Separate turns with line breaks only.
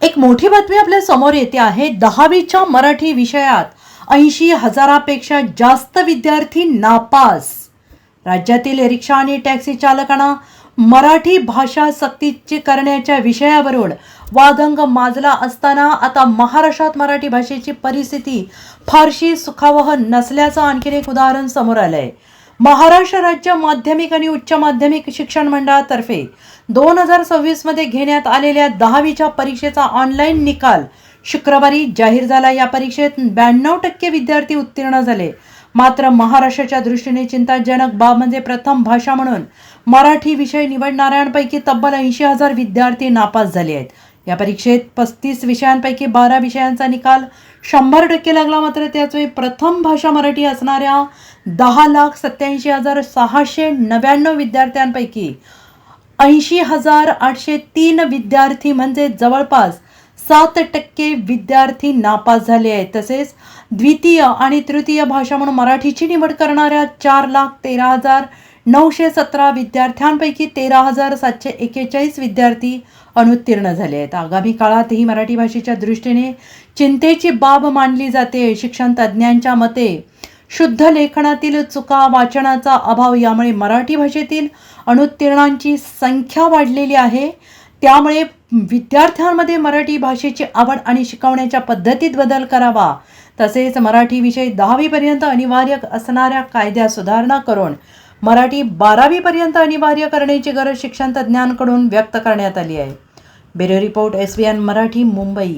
एक मोठी बातमी आपल्या समोर येते आहे. 10वीच्या मराठी विषयात 80,000पेक्षा जास्त विद्यार्थी नापास. राज्यातील रिक्षा आणि टॅक्सी चालकांना मराठी भाषा सक्तीची करण्याच्या विषयावरून वादंग माजला असताना आता महाराष्ट्रात मराठी भाषेची परिस्थिती फारशी सुखावह नसल्याचं आणखीन एक उदाहरण समोर आलंय. महाराष्ट्र राज्य माध्यमिक आणि उच्च माध्यमिक शिक्षण मंडळातर्फे 2026 मध्ये घेण्यात आलेल्या 10वीच्या परीक्षेचा ऑनलाईन निकाल शुक्रवारी जाहीर झाला. या परीक्षेत 92% विद्यार्थी उत्तीर्ण झाले. मात्र महाराष्ट्राच्या दृष्टीने चिंताजनक बाब म्हणजे प्रथम भाषा म्हणून मराठी विषय निवडणाऱ्यांपैकी तब्बल 80,000 विद्यार्थी नापास झाले आहेत. या परीक्षेत 35 विषयांपैकी 12 विषयांचा निकाल 100% लागला. मात्र त्याचवेळी प्रथम भाषा मराठी असणाऱ्या 10,87,699 विद्यार्थ्यांपैकी 80,803 विद्यार्थी म्हणजे जवळपास 7% विद्यार्थी नापास झाले आहेत. तसेच द्वितीय आणि तृतीय भाषा म्हणून मराठीची निवड करणाऱ्या 4,13,917 विद्यार्थ्यांपैकी 13,741 विद्यार्थी अनुत्तीर्ण झाले आहेत. आगामी काळात ही मराठी भाषेच्या दृष्टीने चिंतेची बाब मानली जाते. शिक्षण तज्ज्ञांच्या मते शुद्ध लेखनातील चुका, वाचनाचा अभाव यामुळे मराठी भाषेतील अनुत्तीर्णांची संख्या वाढलेली आहे. त्यामुळे विद्यार्थ्यांमध्ये मराठी भाषेची आवड आणि शिकवण्याच्या पद्धतीत बदल करावा. तसेच मराठी विषय 10वी पर्यंत अनिवार्य असणाऱ्या कायद्यात सुधारणा करून मराठी 12वी पर्यंत अनिवार्य करण्याची गरज शिक्षण तज्ज्ञांकडून व्यक्त करण्यात आली आहे. Bureau report SBN Marathi, Mumbai.